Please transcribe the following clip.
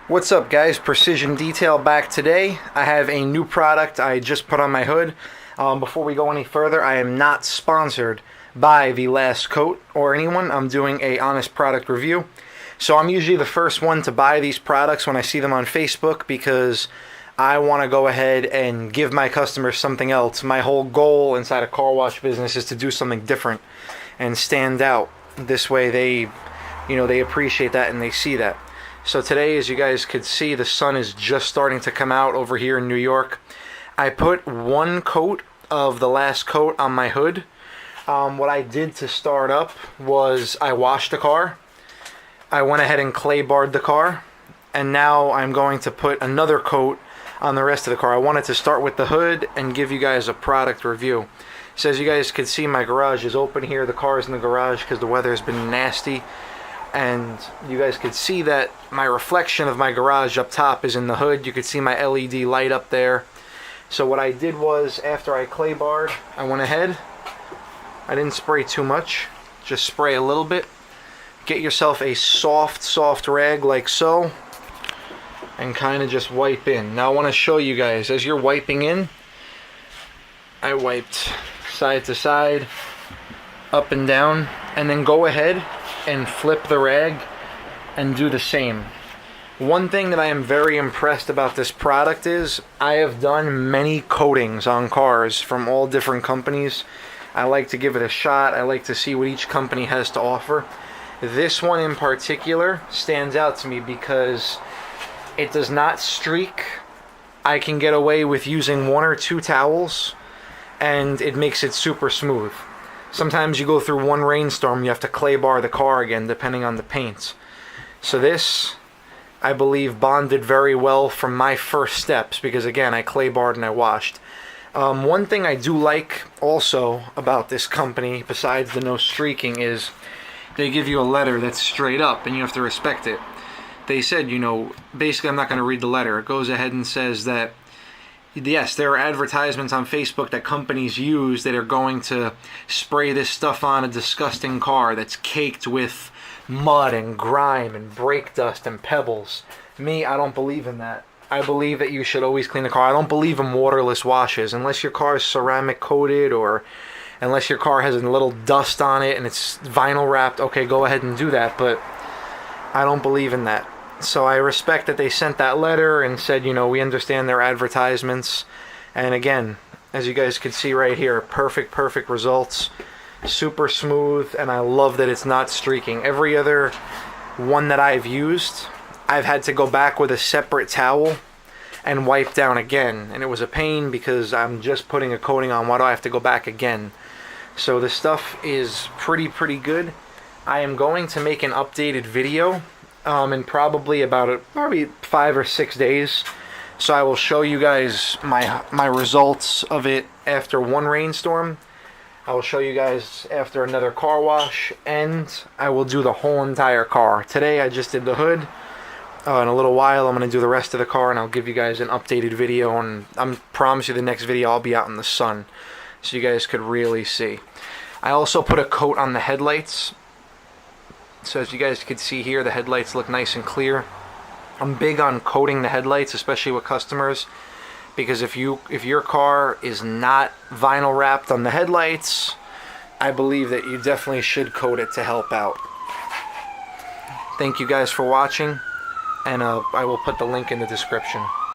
What's up, guys? Precision Detail back today. I have a new product I just put on my hood. Before we go any further, I am not sponsored by the Last Coat or anyone. I'm doing a honest product review. So I'm usually the first one to buy these products when I see them on Facebook because I want to go ahead and give my customers something else. My whole goal inside a car wash business is to do something different and stand out. This way they appreciate that and they see that. So today, as you guys could see, the sun is just starting to come out over here in New York. I put one coat of the Last Coat on my hood. What I did to start up was I washed the car. I went ahead and clay barred the car. And now I'm going to put another coat on the rest of the car. I wanted to start with the hood and give you guys a product review. So as you guys could see, my garage is open here. The car is in the garage because the weather has been nasty. And you guys could see that my reflection of my garage up top is in the hood. You could see my LED light up there. So what I did was, after I clay barred, I went ahead. I didn't spray too much, just spray a little bit. Get yourself a soft rag like so, and kind of just wipe in. Now I want to show you guys, as you're wiping in, I wiped side to side, up and down, and then go ahead and flip the rag and do the same. One thing that I am very impressed about this product is I have done many coatings on cars from all different companies. I like to give it a shot. I like to see what each company has to offer. This one in particular stands out to me because it does not streak. I can get away with using 1 or 2 towels and it makes it super smooth. Sometimes you go through one rainstorm, you have to clay bar the car again depending on the paint. So this, I believe, bonded very well from my first steps because, again, I clay barred and I washed. One thing I do like also about this company, besides the no streaking, is they give you a letter that's straight up and you have to respect it. They said, basically, I'm not going to read the letter. It goes ahead and says that yes, there are advertisements on Facebook that companies use that are going to spray this stuff on a disgusting car that's caked with mud and grime and brake dust and pebbles. Me, I don't believe in that. I believe that you should always clean the car. I don't believe in waterless washes unless your car is ceramic coated or unless your car has a little dust on it and it's vinyl wrapped. Okay, go ahead and do that, but I don't believe in that. So I respect that they sent that letter and said, we understand their advertisements. And again, as you guys can see right here, perfect results. Super smooth, and I love that it's not streaking. Every other one that I've used, I've had to go back with a separate towel and wipe down again. And it was a pain because I'm just putting a coating on. Why do I have to go back again? So the stuff is pretty good. I am going to make an updated video in probably 5 or 6 days. So I will show you guys my results of it after one rainstorm. I will show you guys after another car wash, and I will do the whole entire car. Today I just did the hood. In a little while I'm going to do the rest of the car, and I'll give you guys an updated video, and I promise you the next video I'll be out in the sun so you guys could really see. I also put a coat on the headlights. So as you guys can see here, the headlights look nice and clear. I'm big on coating the headlights, especially with customers, because if your car is not vinyl wrapped on the headlights, I believe that you definitely should coat it to help out. Thank you guys for watching, and I will put the link in the description.